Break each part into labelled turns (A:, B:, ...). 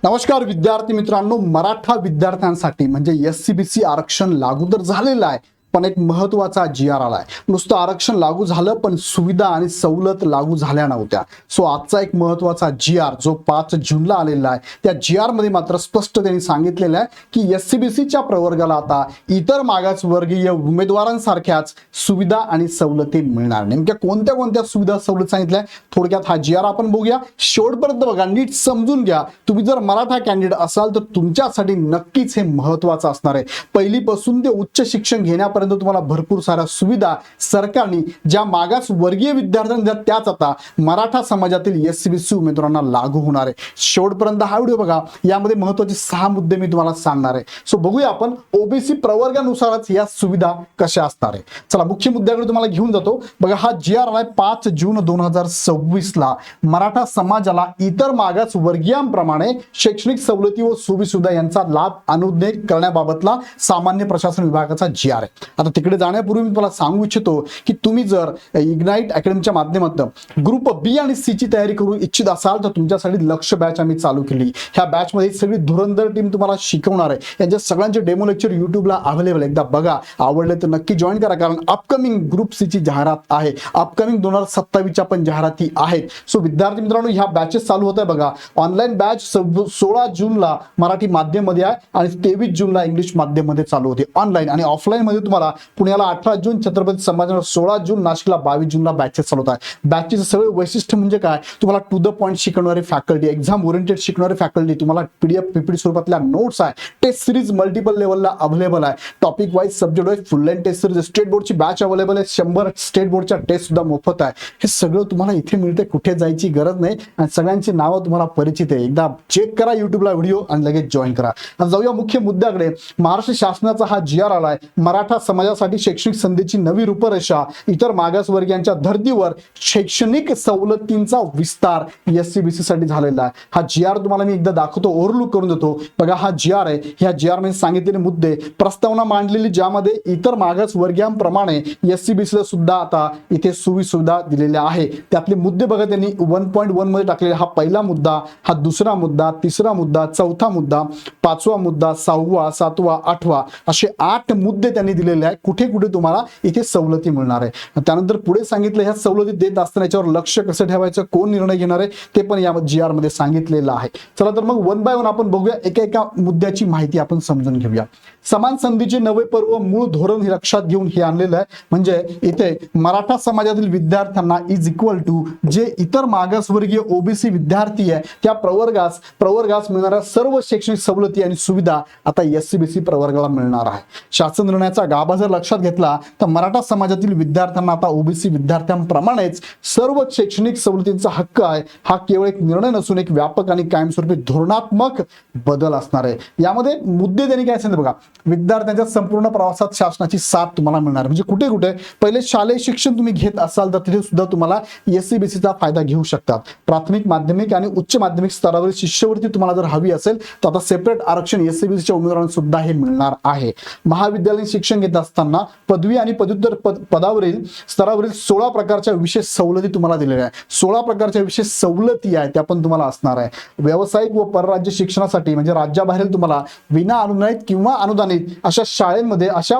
A: नमस्कार विद्यार्थी मित्रांनो, मराठा विद्यार्थ्यांसाठी म्हणजे एससीबीसी आरक्षण लागू तर झालेलं आहे, पण एक महत्त्वाचा जीआर आलाय. नुसतं आरक्षण लागू झालं पण सुविधा आणि सवलत लागू झाल्या नव्हत्या. सो आजचा एक महत्त्वाचा जीआर जो 5 जूनला आलेला आहे, त्या जीआर मध्ये मात्र स्पष्ट त्यांनी सांगितलेलं आहे की एससीबीसीच्या प्रवर्गाला आता इतर मागासवर्गीय उमेदवारांसारख्याच सुविधा आणि सवलती मिळणार. नेमक्या कोणत्या कोणत्या सुविधा सवलत सांगितल्या थोडक्यात हा जीआर आपण बघूया. शेवटपर्यंत बघा, नीट समजून घ्या. तुम्ही जर मराठा कॅन्डिडेट असाल तर तुमच्यासाठी नक्कीच हे महत्त्वाचं असणार आहे. पहिलीपासून ते उच्च शिक्षण घेण्यापर्यंत तुम्हाला भरपूर साऱ्या सुविधा सरकारने ज्या मागासवर्गीय विद्यार्थ्यांना दिल्या त्याच आता मराठा समाजातील एससीबीसी उमेदवारांना लागू होणार आहे. शेवटपर्यंत हा व्हिडिओ बघा, यामध्ये महत्त्वाचे 6 मुद्दे मी तुम्हाला सांगणार आहे. सो बघूया आपण ओबीसी प्रवर्गानुसारच या सुविधा कशा असणार आहे. चला मुख्य मुद्द्याकडे तुम्हाला घेऊन जातो. बघा, हा जीआर आलाय 5 जून 2026 ला. मराठा समाजाला इतर मागासवर्गीयांप्रमाणे शैक्षणिक सवलती व सुविधा यांचा लाभ अनुज्ञेय करण्याबाबतला सामान्य प्रशासन विभागाचा जीआर आहे. आता तिकडे जाण्यापूर्वी मी तुम्हाला सांगू इच्छितो की तुम्ही जर इग्नाइट अकॅडमीच्या माध्यमातून ग्रुप बी आणि सी ची तयारी करू इच्छित असाल तर तुमच्यासाठी लक्ष बॅच आम्ही चालू केली. ह्या बॅच मध्ये सगळी धुरंधर टीम तुम्हाला शिकवणार आहे. यांच्या सगळ्यांचे डेमो लेक्चर युट्यूबला अवेलेबल. एकदा बघा, आवडले तर नक्की जॉईन करा, कारण अपकमिंग ग्रुप सी ची जाहिरात आहे. अपकमिंग 2027 च्या पण जाहिराती आहेत. सो विद्यार्थी मित्रांनो, ह्या बॅचेस चालू होत आहे. बघा, ऑनलाईन बॅच 16 जूनला मराठी माध्यम मध्ये आहे आणि 23 जूनला इंग्लिश माध्यम मध्ये चालू होते ऑनलाईन. आणि ऑफलाईन मध्ये तुम्हाला पुण्याला 18 जून, छत्रपती संभाजीनगर 16 जून, नाशिकला 22 जूनला बॅचेस चालू होत आहे. बॅचेचं सगळे वैशिष्ट्य म्हणजे काय, तुम्हाला टू द पॉइंट शिकवणारे फॅकल्टी, एक्झाम ओरिएंटेड शिकणारे फॅकल्टी, तुम्हाला पीडीएफ पीपीटी स्वरूपातल्या नोट्स आहे, टेस्ट सिरीज मल्टिपल लेवलला अवेलेबल आहे, topic wise subject wise full length test series, state बोर्डची बॅच अवेलेबल आहे, 100 स्टेट बोर्डच्या टेस्ट सुद्धा मोफत आहे. हे सगळं तुम्हाला इथे मिळते, कुठे जायची गरज नाही आणि सगळ्यांची नावं तुम्हाला परिचित आहे. एकदा चेक करा युट्यूबला व्हिडिओ आणि लगेच जॉईन करा. आता जाऊया मुख्य मुद्द्याकडे. महाराष्ट्र शासनाचा हा जीआर आलाय. मराठा समाजासाठी शैक्षणिक संधीची नवी रूपरेषा, इतर मागासवर्गीयांच्या धर्तीवर शैक्षणिक सवलतींचा विस्तार एससीबीसी साठी झालेला आहे. हा जीआर तुम्हाला मी एकदा दाखवतो, ओव्हरलुक करून देतो. बघा, हा जीआर आहे. ह्या जीआर मध्ये सांगितलेले मुद्दे, प्रस्तावना मांडलेली ज्यामध्ये इतर मागासवर्गीयांप्रमाणे एससीबीसीला सुद्धा आता इथे सुविधा दिलेल्या आहे. त्यातले मुद्दे बघा, त्यांनी 1.1 मध्ये टाकलेले. हा पहिला मुद्दा, हा दुसरा मुद्दा, तिसरा मुद्दा, चौथा मुद्दा, 5वा मुद्दा, 6वा, 7वा, 8वा असे 8 मुद्दे त्यांनी दिलेले आहे. कुठे कुठे तुम्हाला इथे सवलती मिळणार आहे. त्यानंतर पुढे सांगितलं ह्या सवलती देत असताना याच्यावर लक्ष कसं ठेवायचं, कोण निर्णय घेणार आहे ते पण या जीआर मध्ये सांगितलेलं आहे. चला तर मग 1 बाय 1 आपण बघूया, एका मुद्द्याची माहिती आपण समजून घेऊया. समान संधीचे नवे पर्व मूळ धोरण हे लक्षात घेऊन हे आणलेलं आहे. म्हणजे इथे मराठा समाजातील विद्यार्थ्यांना इज इक्वल टू जे इतर मागासवर्गीय ओबीसी विद्यार्थी आहे त्या प्रवर्गास मिळणाऱ्या सर्व शैक्षणिक सवलती आणि सुविधा आता एससीबीसी प्रवर्गाला मिळणार आहे. शासन निर्णयाचा गाभा जर लक्षात घेतला तर मराठा समाजातील विद्यार्थ्यांना आता ओबीसी विद्यार्थ्यांप्रमाणेच सर्व शैक्षणिक सवलतींचा हक्क आहे. हा केवळ एक निर्णय नसून एक व्यापक आणि कायमस्वरूपी धोरणात्मक बदल असणार आहे. यामध्ये मुद्दे त्यांनी काय सांगितले बघा, विद्यार्थ्यांच्या संपूर्ण प्रवासात शासनाची साथ तुम्हाला मिळणार. म्हणजे कुठे कुठे पहिले शालेय शिक्षण तुम्ही घेत असाल तर तिथे सुद्धा तुम्हाला एससीबीसीचा फायदा घेऊ शकतात. प्राथमिक, माध्यमिक आणि उच्च माध्यमिक स्तरावरील शिष्यवृत्ती तुम्हाला जर हवी असेल तर आता सेपरेट आरक्षण एससीबीसीच्या उमेदवारांना सुद्धा हे मिळणार आहे. महाविद्यालयीन शिक्षण घेत असताना पदवी आणि पदव्युत्तर पदावरील स्तरावरील 16 प्रकारच्या विशेष सवलती तुम्हाला दिलेल्या आहेत. 16 प्रकारच्या विशेष सवलती आहेत त्या पण तुम्हाला असणार आहे. व्यावसायिक व परराज्य शिक्षणासाठी म्हणजे राज्याबाहेरील तुम्हाला विना अनुदानित किंवा अनुदानित अशा शाळेंमध्ये, अशा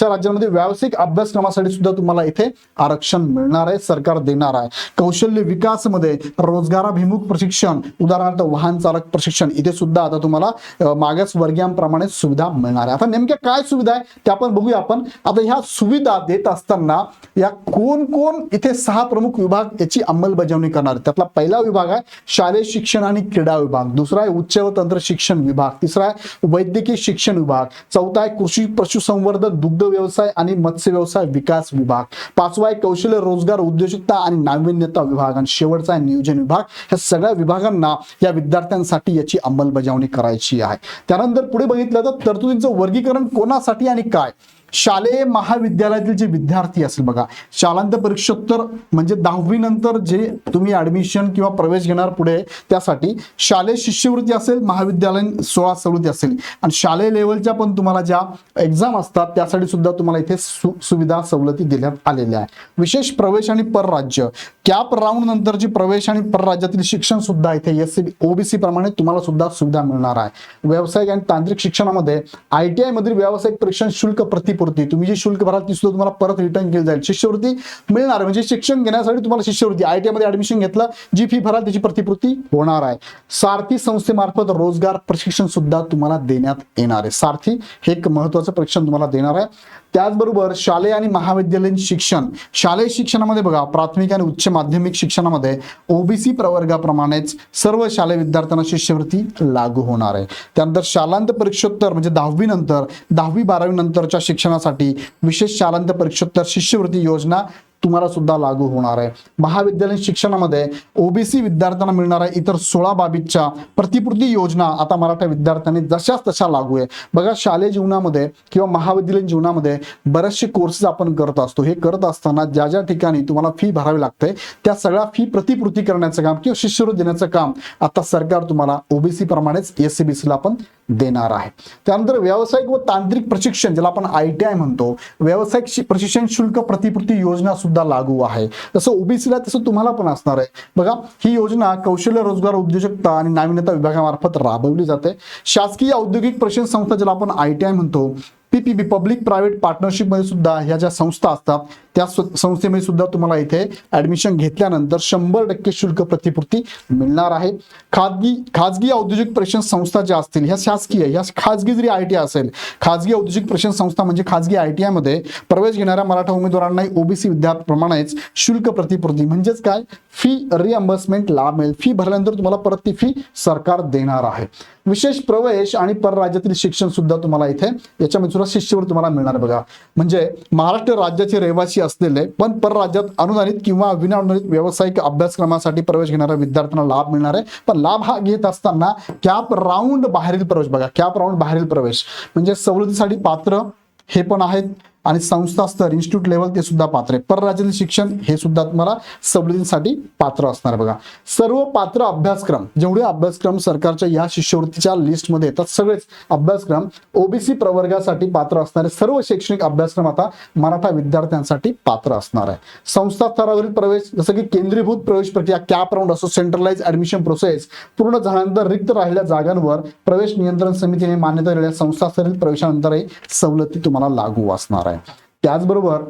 A: राज्यांमध्ये व्यावसायिक अभ्यासक्रमासाठी सुद्धा तुम्हाला इथे आरक्षण मिळणार आहे, सरकार देणार आहे. कौशल्य विकास मध्ये रोजगाराभिमुख प्रशिक्षण, उदाहरणार्थ वाहन चालक प्रशिक्षण, इथे सुद्धा आता तुम्हाला मागासवर्गीयांप्रमाणे सुविधा मिळणार आहे. आता नेमक्या काय सुविधा आहे ते आपण बघूया. आपण आता ह्या सुविधा देत असताना या कोण इथे 6 प्रमुख विभाग याची अंमलबजावणी करणार. त्यातला पहिला विभाग आहे शालेय शिक्षण आणि क्रीडा विभाग, दुसरा आहे उच्च व तंत्र शिक्षण विभाग, तिसरा आहे वैद्यकीय शिक्षण विभाग, चौथा आहे कृषी पशुसंवर्धन, दुग्ध व्यवसाय आणि मत्स्य व्यवसाय विकास विभाग, 5वा आहे कौशल्य रोजगार उद्योजकता आणि नाविन्यता विभाग आणि शेवटचा आहे नियोजन विभाग. ह्या सगळ्या विभागांना या विद्यार्थ्यांसाठी याची अंमलबजावणी करायची आहे. त्यानंतर पुढे बघितलं तर तरतुदींचं वर्गीकरण कोणासाठी आणि काय, शालेय महाविद्यालयातील जे विद्यार्थी असेल बघा, शालांत परीक्षोत्तर म्हणजे 10वी नंतर जे तुम्ही ऍडमिशन किंवा प्रवेश घेणार पुढे, त्यासाठी शालेय शिष्यवृत्ती असेल, महाविद्यालयीन 16 सवलती असेल आणि शालेय लेवलच्या पण तुम्हाला ज्या एक्झाम असतात त्यासाठी सुद्धा तुम्हाला इथे सुविधा सवलती देण्यात आलेल्या आहे. विशेष प्रवेश आणि परराज्य कॅप राऊंड नंतरची प्रवेश आणि परराज्यातील शिक्षण सुद्धा इथे एससी ओबीसी प्रमाणे तुम्हाला सुद्धा सुविधा मिळणार आहे. व्यावसायिक आणि तांत्रिक शिक्षणामध्ये ITI मधील व्यावसायिक परीक्षण शुल्क प्रतिपूर्ती, तुम्ही जी शुल्क भराल ती सुद्धा तुम्हाला परत रिटर्न केली जाईल. शिष्यवृत्ती मिळणार म्हणजे शिक्षण घेण्यासाठी तुम्हाला शिष्यवृत्ती, ITI मध्ये ऍडमिशन घेतलं जी फी भराल त्याची प्रतिपूर्ती होणार आहे. सारथी संस्थेमार्फत रोजगार प्रशिक्षण सुद्धा तुम्हाला देण्यात येणार आहे. सारथी हे एक महत्वाचं प्रशिक्षण तुम्हाला देणार आहे. त्याचबरोबर शालेय आणि महाविद्यालयीन शिक्षण, शालेय शिक्षणामध्ये बघा प्राथमिक आणि उच्च माध्यमिक शिक्षणामध्ये ओबीसी प्रवर्गाप्रमाणेच सर्व शालेय विद्यार्थ्यांना शिष्यवृत्ती लागू होणार आहे. त्यानंतर शालांत परीक्षोत्तर म्हणजे 10वी नंतर 10वी-12वी नंतरच्या शिक्षणासाठी विशेष शालांत परीक्षोत्तर शिष्यवृत्ती योजना तुम्हाला सुद्धा लागू होणार आहे. महाविद्यालयीन शिक्षणामध्ये ओबीसी विद्यार्थ्यांना मिळणाऱ्या इतर 16 बाबींच्या प्रतिपूर्ती योजना आता मराठा विद्यार्थ्यांनी जशाच तशा लागू आहे. बघा शालेय जीवनामध्ये किंवा महाविद्यालयीन जीवनामध्ये बरेचसे कोर्सेस आपण करत असतो. हे करत असताना ज्या ज्या ठिकाणी तुम्हाला फी भरावी लागते त्या सगळ्या फी प्रतिपूर्ती करण्याचं काम किंवा शिष्यवृत्ती देण्याचं काम आता सरकार तुम्हाला ओबीसी प्रमाणेच SCBC ला पण देणार आहे. त्यानंतर व्यावसायिक व तांत्रिक प्रशिक्षण ज्याला आपण ITI म्हणतो, व्यावसायिक प्रशिक्षण शुल्क प्रतिपूर्ती योजना सुद्धा लागू आहे. जसं ओबीसीला तसं तुम्हाला पण असणार आहे. बघा ही योजना कौशल्य रोजगार उद्योजकता आणि नाविन्यता विभागामार्फत राबवली जाते. शासकीय औद्योगिक प्रशिक्षण संस्था ज्याला आपण ITI म्हणतो, PPP पब्लिक प्रायव्हेट पार्टनरशिप मध्ये सुद्धा ह्या ज्या संस्था असतात त्या संस्थेमध्ये सुद्धा तुम्हाला इथे ऍडमिशन घेतल्यानंतर 100% शुल्क प्रतिपूर्ती मिळणार आहे. खाजगी औद्योगिक प्रशिक्षण संस्था ज्या असतील ह्या शासकीय, ह्या खाजगी जरी ITI असेल, खाजगी औद्योगिक प्रशिक्षण संस्था म्हणजे खाजगी ITI मध्ये प्रवेश घेणाऱ्या मराठा उमेदवारांना ओबीसी विद्यार्थ्यांप्रमाणेच शुल्क प्रतिपूर्ती म्हणजेच काय फी रिअम्बर्समेंट लाभ मिळेल. फी भरल्यानंतर तुम्हाला परत ती फी सरकार देणार आहे. विशेष प्रवेश आणि परराज्यातील शिक्षण सुद्धा तुम्हाला इथे याच्यामध्ये सुद्धा शिष्यवृत्ती तुम्हाला मिळणार. बघा म्हणजे महाराष्ट्र राज्याचे रहिवासी असलेले पण परराज्यात अनुदानित किंवा विनाअनुदानित व्यावसायिक अभ्यासक्रमासाठी प्रवेश घेणाऱ्या विद्यार्थ्यांना लाभ मिळणार आहे. पण लाभ हा घेत असताना कॅप राऊंड बाहेरील प्रवेश, बघा कॅप राऊंड बाहेरील प्रवेश म्हणजे सवलतीसाठी पात्र हे पण आहेत आणि संस्था स्तर इन्स्टिट्यूट लेवल ते सुद्धा पात्र आहे. परराज्यातील शिक्षण हे सुद्धा तुम्हाला सवलतीसाठी पात्र असणार. बघा सर्व पात्र अभ्यासक्रम, जेवढे अभ्यासक्रम सरकारच्या या शिष्यवृत्तीच्या लिस्टमध्ये येतात सगळेच अभ्यासक्रम ओबीसी प्रवर्गासाठी पात्र असणारे सर्व शैक्षणिक अभ्यासक्रम आता मराठा विद्यार्थ्यांसाठी पात्र असणार आहे. संस्था स्तरावरील प्रवेश जसं की केंद्रीभूत प्रवेश प्रक्रिया कॅप राऊंड असो, सेंट्रलाइज ऍडमिशन प्रोसेस पूर्ण झाल्यानंतर रिक्त राहिलेल्या जागांवर प्रवेश नियंत्रण समितीने मान्यता दिलेल्या संस्था स्तरीय प्रवेशानंतरही सवलती तुम्हाला लागू असणार आहे. त्याचबरोबर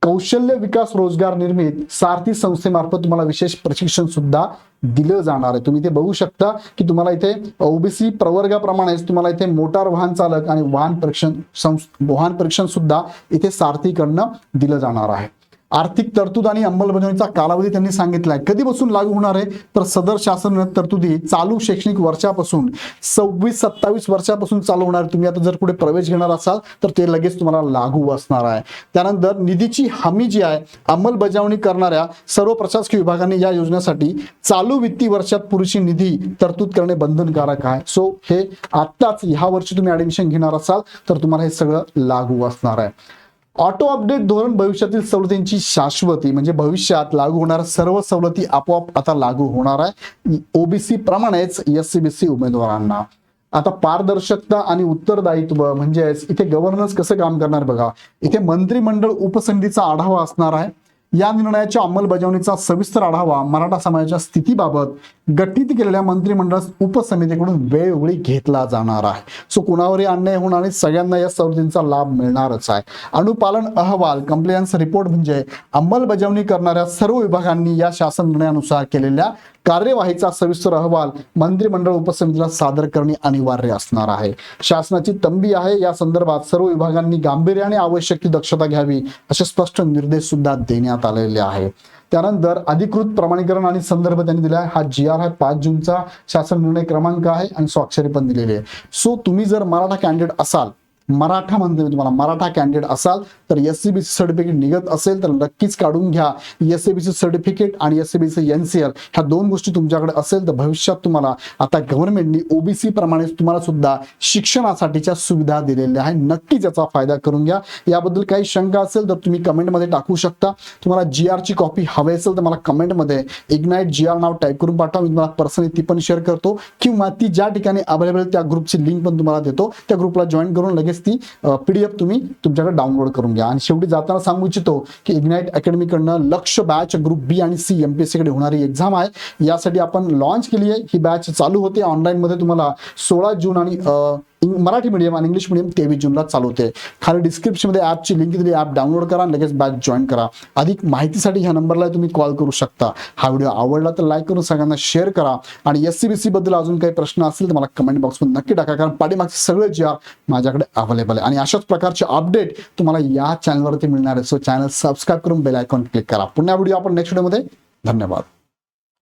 A: कौशल्य विकास रोजगार निर्मित सारथी संस्थेमार्फत तुम्हाला विशेष प्रशिक्षण सुद्धा दिलं जाणार आहे. तुम्ही इथे बघू शकता की तुम्हाला इथे ओबीसी प्रवर्गाप्रमाणेच तुम्हाला इथे मोटार वाहन चालक आणि वाहन परीक्षण सुद्धा इथे सारथीकडनं दिलं जाणार आहे. आर्थिक तरतूद आणि अंमलबजावणीचा कालावधी त्यांनी सांगितलाय. कधीपासून लागू होणार आहे तर सदर शासन तरतुदी चालू शैक्षणिक वर्षापासून 26-27 वर्षापासून चालू होणार. तुम्ही आता जर पुढे प्रवेश घेणार असाल तर ते लगेच तुम्हाला लागू असणार आहे. त्यानंतर निधीची हमी जी आहे अंमलबजावणी करणाऱ्या सर्व प्रशासकीय विभागांनी या योजनेसाठी चालू वित्तीय वर्षात पुरेशी निधी तरतूद करणे बंधनकारक आहे. सो हे आत्ताच ह्या वर्षी तुम्ही ऍडमिशन घेणार असाल तर तुम्हाला हे सगळं लागू असणार आहे. ऑटो अपडेट धोरण भविष्यातील सवलतींची शाश्वती म्हणजे भविष्यात लागू होणाऱ्या सर्व सवलती आपोआप आता लागू होणार आहे ओबीसी प्रमाणेच SCBC उमेदवारांना. आता पारदर्शकता आणि उत्तरदायित्व म्हणजे इथे गव्हर्नन्स कसं काम करणार बघा. इथे मंत्रिमंडळ उपसमितीचा आढावा असणार आहे. या निर्णयाच्या अंमलबजावणीचा सविस्तर आढावा मराठा समाजाच्या स्थितीबाबत गठीत केलेल्या मंत्रिमंडळ उपसमितीकडून वेळोवेळी घेतला जाणार आहे. सो कुणावरही अन्याय होणार नाही, सगळ्यांना या सवलतींचा लाभ मिळणारच आहे. अनुपालन अहवाल कंप्लायन्स रिपोर्ट म्हणजे अंमलबजावणी करणाऱ्या सर्व विभागांनी या शासन निर्णयानुसार केलेल्या कार्यवाहीचा सविस्तर अहवाल मंत्रिमंडळ उपसमितीला सादर करणे अनिवार्य असणार आहे. शासनाची तंबी आहे या संदर्भात सर्व विभागांनी गांभीर्याने आवश्यक ती दक्षता घ्यावी असे स्पष्ट निर्देश सुद्धा देण्यात आलेले आहे. त्यानंतर अधिकृत प्रमाणीकरण आणि संदर्भ त्यांनी दिला आहे. हा GR आहे 5 जूनचा शासन निर्णय क्रमांक आहे आणि स्वाक्षरी पण दिलेली आहे. सो तुम्ही जर मराठा कॅन्डिडेट असाल मराठा म्हणते मी तुम्हाला, मराठा कॅन्डिडेट असाल तर एससीबीसी सर्टिफिकेट निघत असेल तर नक्कीच काढून घ्या. एससीबीसी सर्टिफिकेट आणि एससीबीसी एनसीएल ह्या दोन गोष्टी तुमच्याकडे असेल तर भविष्यात तुम्हाला आता गव्हर्नमेंटनी ओबीसी प्रमाणे तुम्हाला सुद्धा शिक्षणासाठीच्या सुविधा दिलेल्या आहे. नक्कीच याचा फायदा करून घ्या. याबद्दल काही शंका असेल तर तुम्ही कमेंटमध्ये टाकू शकता. तुम्हाला GR ची कॉपी हवी असेल तर मला कमेंटमध्ये इग्नाइट GR नाव टाईप करून पाठवा. मी तुम्हाला पर्सनली ती पण शेअर करतो, किंवा ती ज्या ठिकाणी अवेलेबल त्या ग्रुपची लिंक पण तुम्हाला देतो. त्या ग्रुपला जॉईन करून लगेच ती PDF तुम्ही तुमच्याकडे डाउनलोड करून घ्या. आणि शेवटी जाताना सांगू इच्छितो की इग्नाइट अकॅडमीकडनं लक्ष बॅच ग्रुप B आणि C MPSC कडे होणारी एक्झाम आहे. यासाठी आपण लॉन्च केली आहे. ही बॅच चालू होते ऑनलाईन मध्ये तुम्हाला 16 जून आणि मराठी मीडियम आणि इंग्लिश मीडियम 23 जूनला चालू होते. खाली डिस्क्रिप्शन मध्ये ॲपची लिंक दिली, ॲप डाउनलोड करा आणि लगेच बॅच जॉईन करा. अधिक माहितीसाठी ह्या नंबरला तुम्ही कॉल करू शकता. हा व्हिडिओ आवडला तर लाईक करून सगळ्यांना शेअर करा. आणि एससीबीसी बद्दल अजून काही प्रश्न असतील तर मला कमेंट बॉक्समध्ये नक्की टाका, कारण पाठीमागचे सगळे GR माझ्याकडे अवेलेबल आहे. आणि अशाच प्रकारचे अपडेट तुम्हाला या चॅनलवरती मिळणार आहे. सो चॅनल सबस्क्राईब करून बेल आयकॉन क्लिक करा. पुन्हा व्हिडिओ आपण नेक्स्ट व्हिडिओमध्ये. धन्यवाद.